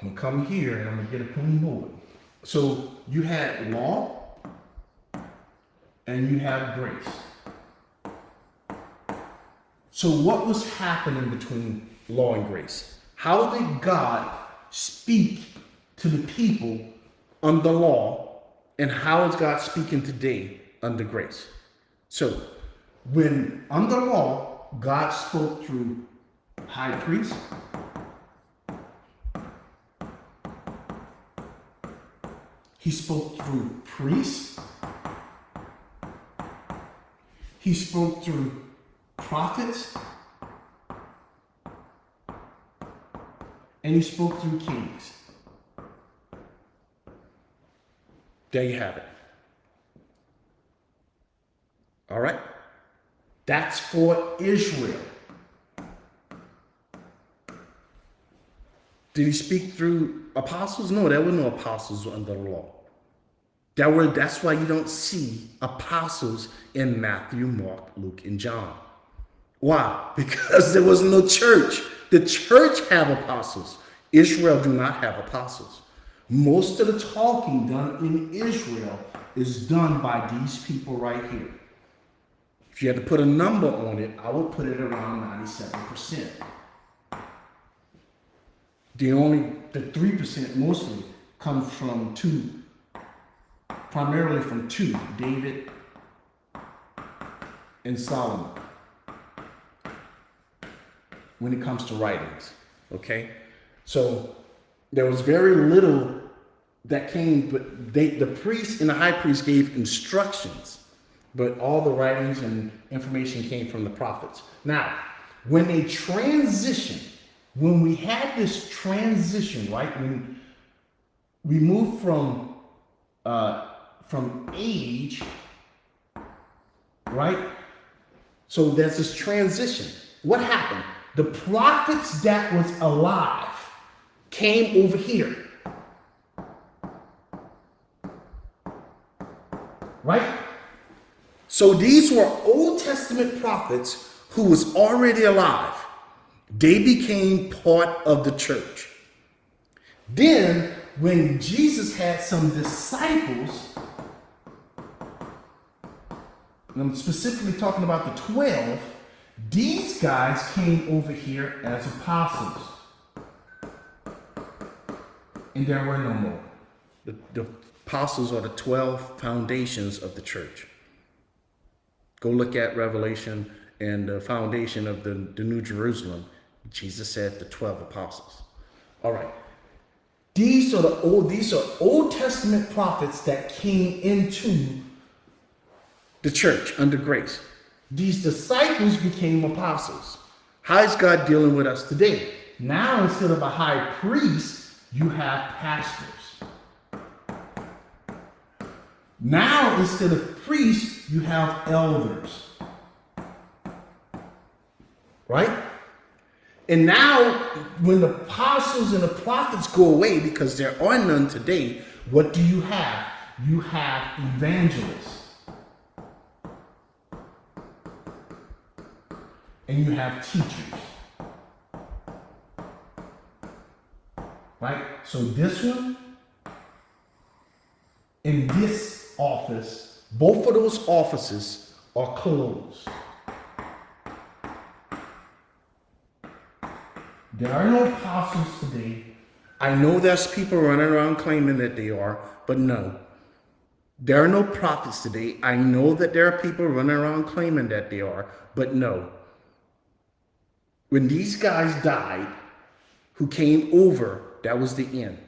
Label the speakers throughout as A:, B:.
A: I'm going to come here and I'm going to get a clean board. So you had law and you have grace. So what was happening between law and grace? How did God speak to the people under law, and how is God speaking today under grace? So when under law, God spoke through high priest, he spoke through priests, he spoke through prophets, and he spoke through kings. There you have it. All right? That's for Israel. Did he speak through apostles? No, there were no apostles under the law. That's why you don't see apostles in Matthew, Mark, Luke, and John. Why? Because there was no church. The church have apostles. Israel do not have apostles. Most of the talking done in Israel is done by these people right here. If you had to put a number on it, I would put it around 97%. The 3% mostly comes from primarily from two, David and Solomon, when it comes to writings, okay? So there was very little that came, but the priest and the high priest gave instructions, but all the writings and information came from the prophets. Now, when they transitioned, when we had this transition, right, when we moved from age, right? So there's this transition. What happened? The prophets that was alive came over here. Right? So these were Old Testament prophets who was already alive. They became part of the church. Then, when Jesus had some disciples, and I'm specifically talking about the 12, these guys came over here as apostles. And there were no more. The apostles are the 12 foundations of the church. Go look at Revelation and the foundation of the New Jerusalem. Jesus said the 12 apostles. All right. These are Old Testament prophets that came into the church under grace. These disciples became apostles. How is God dealing with us today? Now, instead of a high priest, you have pastors. Now, instead of priests, you have elders. Right? And now, when the apostles and the prophets go away, because there are none today, what do you have? You have evangelists. And you have teachers. Right? So this one and this office, both of those offices are closed. There are no apostles today. I know there's people running around claiming that they are, but no. There are no prophets today. I know that there are people running around claiming that they are, but no. When these guys died, who came over, that was the end.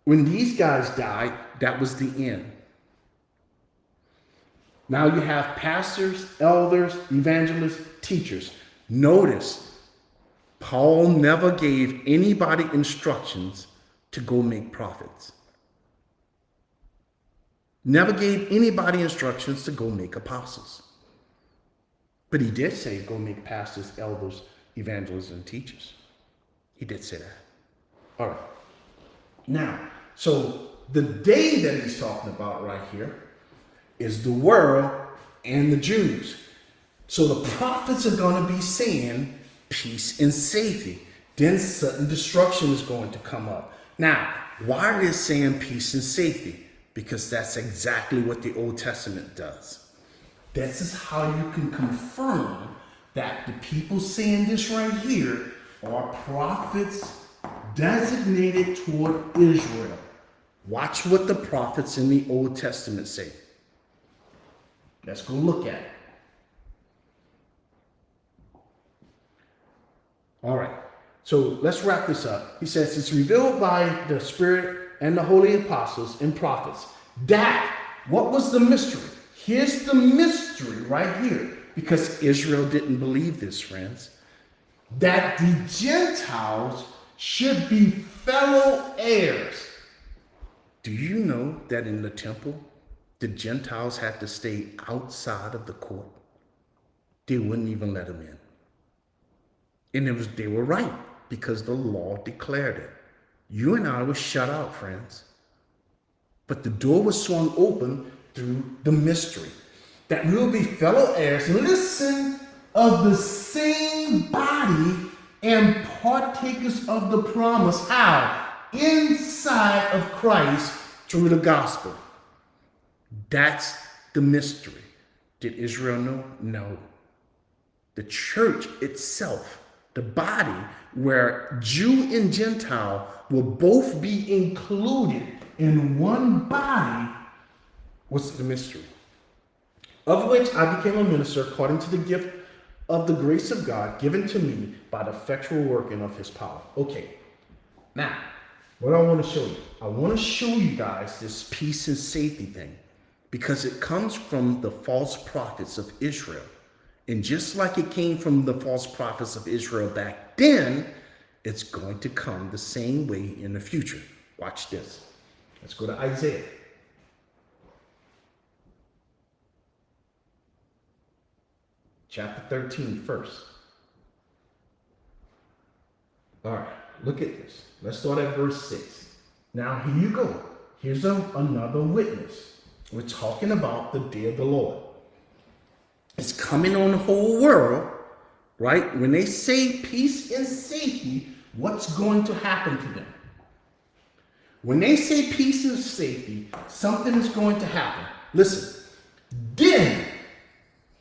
A: When these guys died, that was the end. Now you have pastors, elders, evangelists, teachers. Notice, Paul never gave anybody instructions to go make prophets. Never gave anybody instructions to go make apostles. But he did say, go make pastors, elders, evangelists, and teachers. He did say that. All right. Now, so the day that he's talking about right here is the world and the Jews. So the prophets are going to be saying peace and safety. Then sudden destruction is going to come up. Now, why are they saying peace and safety? Because that's exactly what the Old Testament does. This is how you can confirm that the people saying this right here are prophets designated toward Israel. Watch what the prophets in the Old Testament say. Let's go look at it. All right. So let's wrap this up. He says, it's revealed by the Spirit and the holy apostles and prophets. That, what was the mystery? Here's the mystery right here. Because Israel didn't believe this, friends. That the Gentiles should be fellow heirs. Do you know that in the temple, the Gentiles had to stay outside of the court? They wouldn't even let them in. And they were right, because the law declared it. You and I were shut out, friends. But the door was swung open through the mystery. That we will be fellow heirs, listen, of the same body and partakers of the promise. How? Inside of Christ through the gospel. That's the mystery. Did Israel know? No. The church itself, the body where Jew and Gentile will both be included in one body, was the mystery. Of which I became a minister according to the gift of the grace of God given to me by the effectual working of his power. Okay, now, what I want to show you. I want to show you guys this peace and safety thing, because it comes from the false prophets of Israel. And just like it came from the false prophets of Israel back then, it's going to come the same way in the future. Watch this. Let's go to Isaiah. Chapter 13 first. All right, look at this. Let's start at verse 6. Now, here you go. Here's another witness. We're talking about the day of the Lord. It's coming on the whole world, right? When they say peace and safety, what's going to happen to them? When they say peace and safety, something is going to happen. Listen, then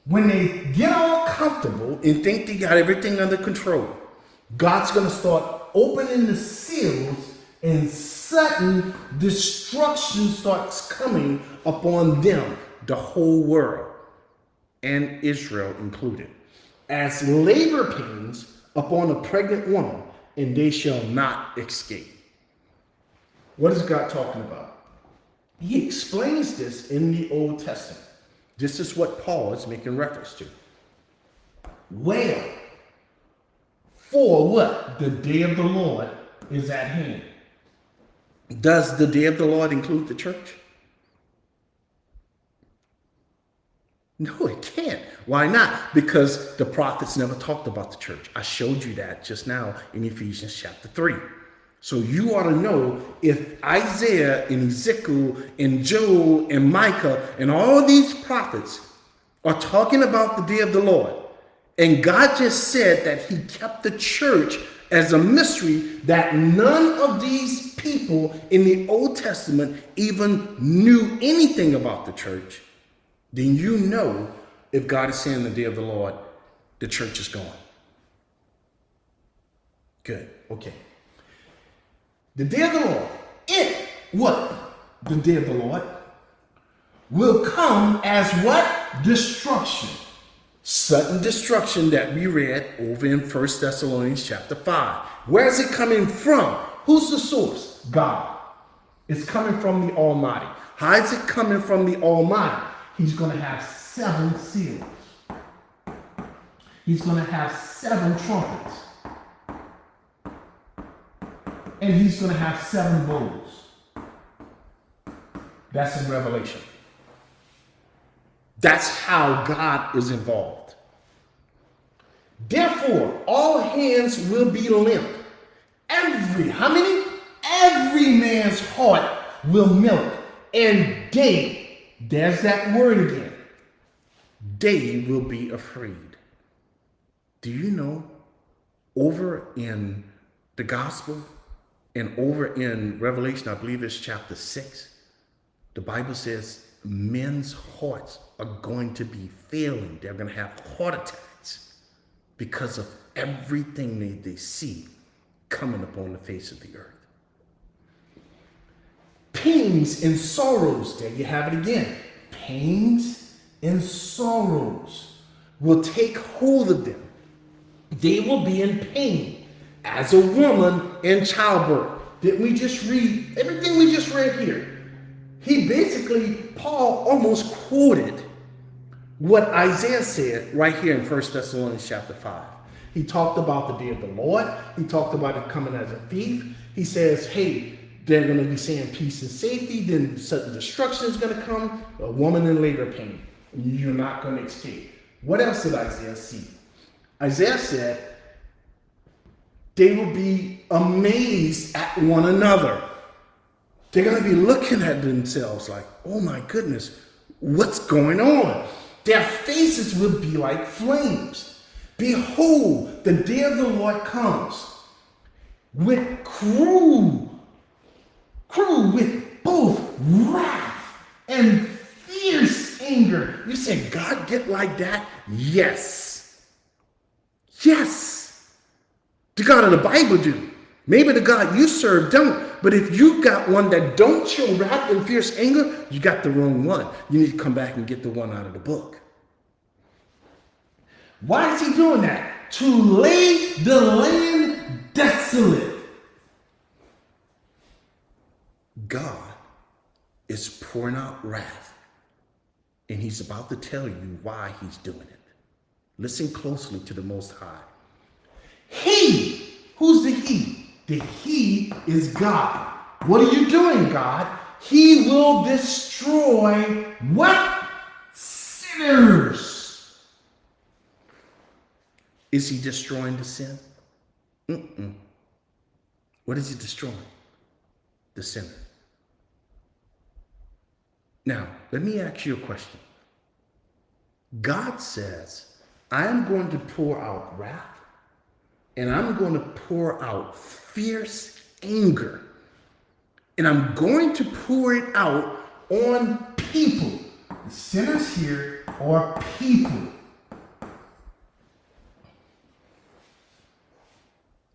A: when they get all comfortable and think they got everything under control, God's going to start opening the seals, and sudden destruction starts coming upon them, the whole world, and Israel included, as labor pains upon a pregnant woman, and they shall not escape. What is God talking about? He explains this in the Old Testament. This is what Paul is making reference to. Well, for what? The day of the Lord is at hand. Does the day of the Lord include the church? No, it can't. Why not? Because the prophets never talked about the church. I showed you that just now in Ephesians chapter 3. So you ought to know, if Isaiah and Ezekiel and Joel and Micah and all these prophets are talking about the day of the Lord, and God just said that he kept the church as a mystery, that none of these people in the Old Testament even knew anything about the church, then you know, if God is saying the day of the Lord, the church is gone. Good. Okay. The day of the Lord, the day of the Lord will come as what? Destruction. Sudden destruction that we read over in 1 Thessalonians chapter 5. Where is it coming from? Who's the source? God. It's coming from the Almighty. How is it coming from the Almighty? He's going to have 7 seals. He's going to have 7 trumpets. And he's going to have 7 bowls. That's in Revelation. That's how God is involved. Therefore, all hands will be limp. How many? Every man's heart will melt. And there's that word again. They will be afraid. Do you know, over in the gospel, and over in Revelation, I believe it's chapter 6, the Bible says men's hearts are going to be failing. They're going to have heart attacks because of everything they see coming upon the face of the earth. Pains and sorrows, there you have it again. Pains and sorrows will take hold of them. They will be in pain as a woman in childbirth. Didn't we just read everything we just read here? Paul almost quoted what Isaiah said right here in 1 Thessalonians chapter 5. He talked about the day of the Lord. He talked about it coming as a thief. He says, hey, they're going to be saying peace and safety. Then sudden destruction is going to come. A woman in labor pain. You're not going to escape. What else did Isaiah see? Isaiah said, they will be amazed at one another. They're going to be looking at themselves like, oh my goodness, what's going on? Their faces will be like flames. Behold, the day of the Lord comes with cruel with both wrath and fierce anger. You say, God get like that? Yes. Yes. The God of the Bible do. Maybe the God you serve don't. But if you got one that don't show wrath and fierce anger, you got the wrong one. You need to come back and get the one out of the book. Why is he doing that? To lay the land desolate. God is pouring out wrath, and he's about to tell you why he's doing it. Listen closely to the Most High. He, who's the he? The he is God. What are you doing, God? He will destroy what? Sinners. Is he destroying the sin? What is he destroying? The sinner. Now, let me ask you a question. God says, I am going to pour out wrath, and I'm going to pour out fierce anger, and I'm going to pour it out on people. The sinners here are people.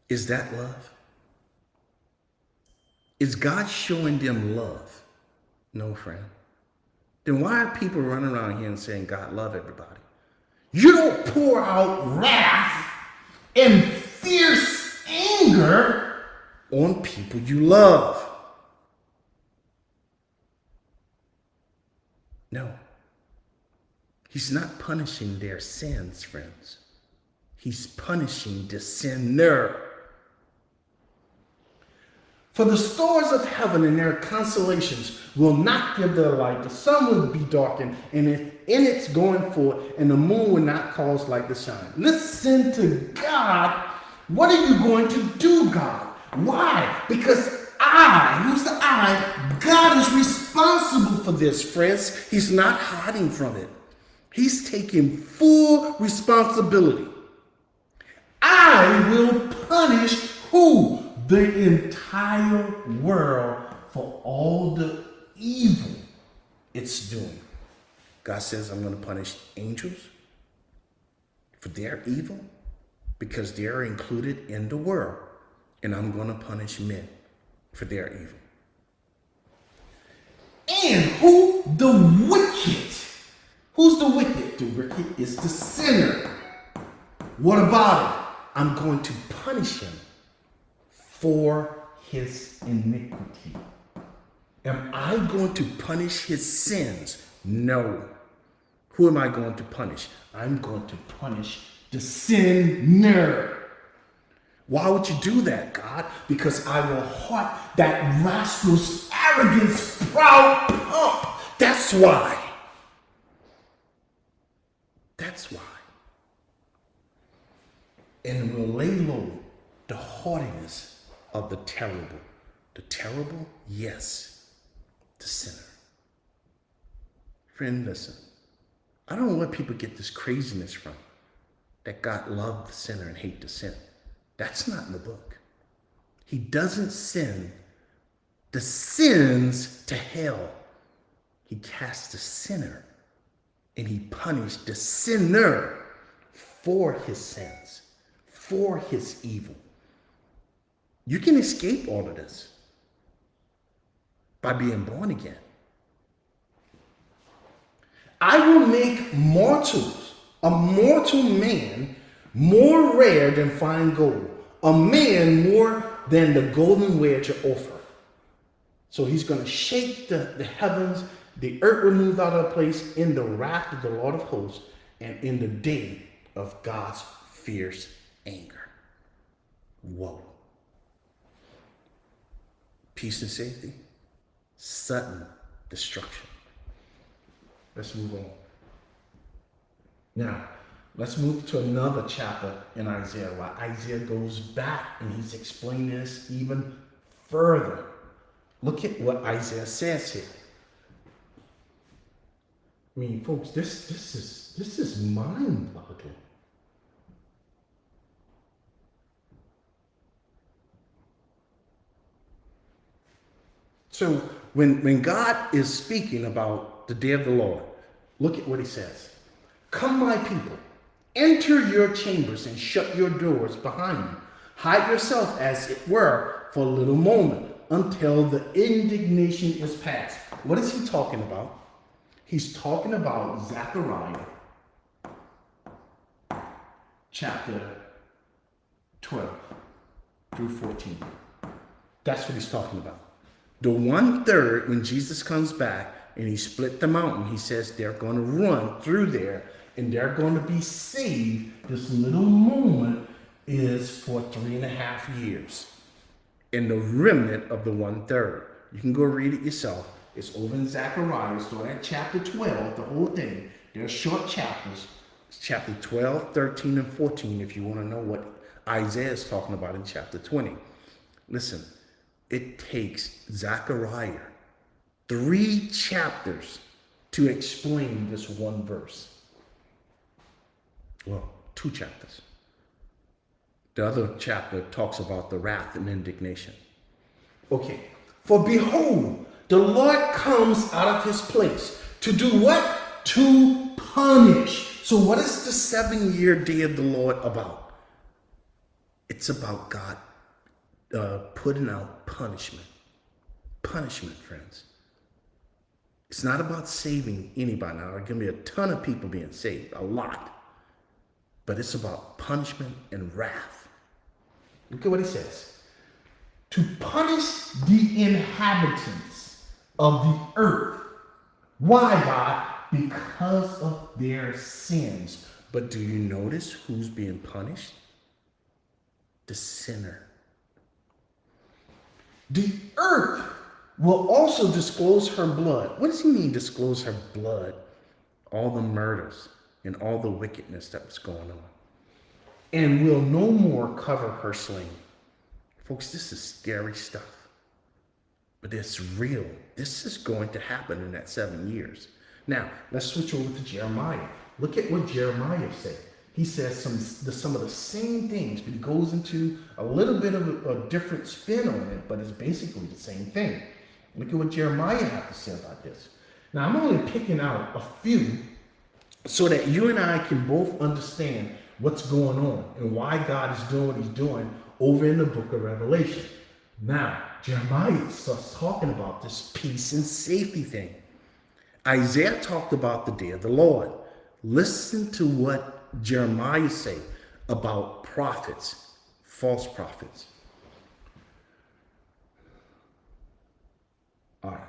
A: Is that love? Is God showing them love? No, friend. Then why are people running around here and saying God love everybody? You don't pour out wrath and fierce anger on people you love. No. He's not punishing their sins, friends. He's punishing the sinner. For the stars of heaven and their constellations will not give their light. The sun will be darkened, and in its going forth, and the moon will not cause light to shine. Listen to God. What are you going to do, God? Why? Because who's the I? God is responsible for this, friends. He's not hiding from it. He's taking full responsibility. I will punish who? The entire world for all the evil it's doing. God says, I'm going to punish angels for their evil because they're included in the world. And I'm going to punish men for their evil. And who? The wicked. Who's the wicked? The wicked is the sinner. What about it? I'm going to punish him for his iniquity. Am I going to punish his sins? No. Who am I going to punish? I'm going to punish the sinner. Why would you do that, God? Because I will heart that rascal's arrogance, proud pump. That's why. That's why. And will lay low the haughtiness of the terrible. The terrible? Yes. The sinner. Friend, listen. I don't know where people get this craziness from. That God loved the sinner and hate the sin. That's not in the book. He doesn't send the sins to hell. He cast the sinner, and he punished the sinner for his sins, for his evil. You can escape all of this by being born again. I will make mortals, a mortal man, more rare than fine gold, a man more than the golden wedge of Ophir. So he's going to shake the heavens, the earth will move out of place in the wrath of the Lord of hosts and in the day of God's fierce anger. Whoa. Peace and safety, sudden destruction. Let's move on. Now, let's move to another chapter in Isaiah where Isaiah goes back and he's explaining this even further. Look at what Isaiah says here. I mean, folks, this is mind-boggling. So when God is speaking about the day of the Lord, look at what he says. Come, my people, enter your chambers and shut your doors behind you. Hide yourself, as it were, for a little moment until the indignation is past. What is he talking about? He's talking about Zechariah chapter 12 through 14. That's what he's talking about. The 1/3, when Jesus comes back and he split the mountain, he says they're going to run through there and they're going to be saved. This little moment is for 3.5 years. And the remnant of the 1/3. You can go read it yourself. It's over in Zechariah, starting at chapter 12, the whole thing. They're short chapters. It's chapter 12, 13, and 14 if you want to know what Isaiah is talking about in chapter 20. Listen, it takes Zechariah 3 chapters to explain this one verse. Well, 2 chapters. The other chapter talks about the wrath and indignation. Okay, for behold, the Lord comes out of his place to do what? To punish. So what is the 7-year day of the Lord about? It's about God putting out punishment. Punishment, friends. It's not about saving anybody. Now, there are going to be a ton of people being saved, a lot. But it's about punishment and wrath. Look at what he says. To punish the inhabitants of the earth. Why, God? Because of their sins. But do you notice who's being punished? The sinner. The earth will also disclose her blood. What does he mean, disclose her blood? All the murders and all the wickedness that was going on. And will no more cover her slain. Folks, this is scary stuff. But it's real. This is going to happen in that 7 years. Now, let's switch over to Jeremiah. Look at what Jeremiah said. He says some of the same things, but he goes into a little bit of a different spin on it, but it's basically the same thing. Look at what Jeremiah had to say about this. Now, I'm only picking out a few so that you and I can both understand what's going on and why God is doing what he's doing over in the book of Revelation. Now, Jeremiah starts talking about this peace and safety thing. Isaiah talked about the day of the Lord. Listen to what Jeremiah say about prophets, false prophets. All right.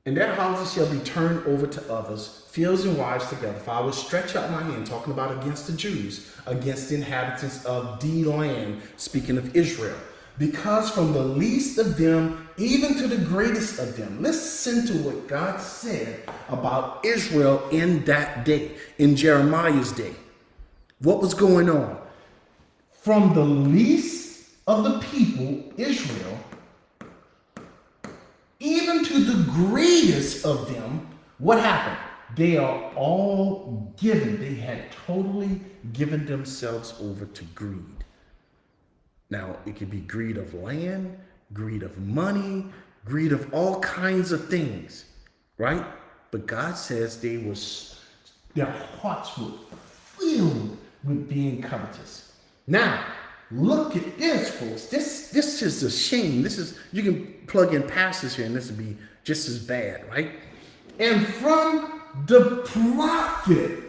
A: And their houses shall be turned over to others, fields and wives together. For I will stretch out my hand, talking about against the Jews, against the inhabitants of the land, speaking of Israel. Because from the least of them, even to the greatest of them. Listen to what God said about Israel in that day, in Jeremiah's day. What was going on? From the least of the people, Israel, even to the greatest of them, what happened? They are all given. They had totally given themselves over to greed. Now, it could be greed of land, greed of money, greed of all kinds of things, right? But God says their hearts were filled with being covetous. Now, look at this, folks. This is a shame. You can plug in pastors here and this would be just as bad, right? And from the prophet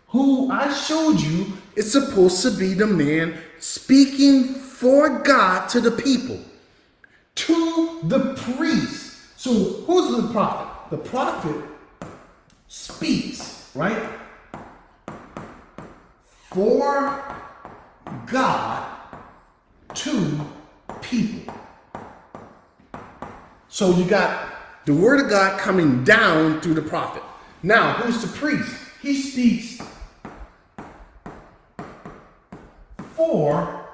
A: who I showed you is supposed to be the man speaking for God to the people, to the priest. So who's the prophet? The prophet speaks, right? For God to people. So you got the word of God coming down through the prophet. Now, who's the priest? He speaks for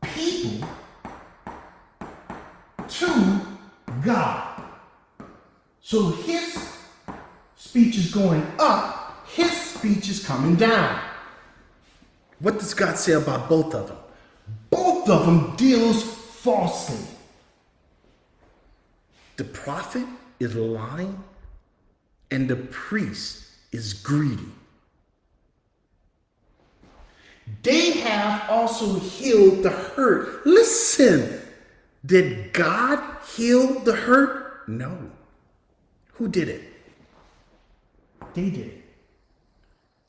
A: people to God. So his speech is going up, his speech is coming down. What does God say about both of them? Both of them deals falsely. The prophet is lying and the priest is greedy. They have also healed the hurt. Listen, did God heal the hurt? No. Who did it? They did it.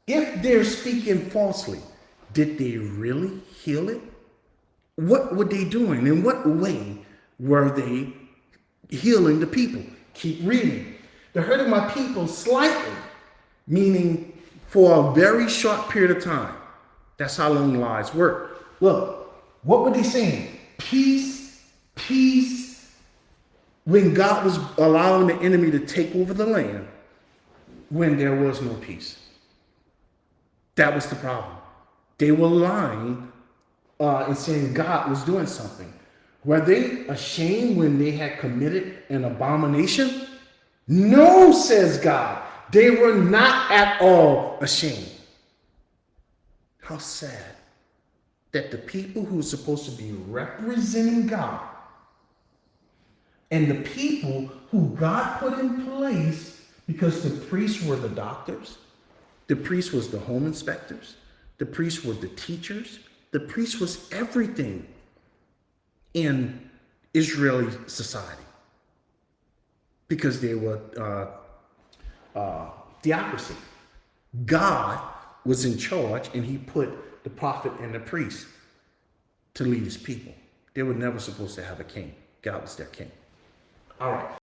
A: If they're speaking falsely, did they really heal it? What were they doing? In what way were they healing the people? Keep reading. The hurt of my people slightly, meaning for a very short period of time. That's how long lies work. Look, what were they saying? Peace, peace. When God was allowing the enemy to take over the land, when there was no peace. That was the problem. They were lying and saying God was doing something. Were they ashamed when they had committed an abomination? No, says God. They were not at all ashamed. How sad that the people who are supposed to be representing God and the people who God put in place, because the priests were the doctors, the priest was the home inspectors, the priests were the teachers, the priest was everything in Israeli society, because they were theocracy. God was in charge and he put the prophet and the priest to lead his people. They were never supposed to have a king. God was their king. All right.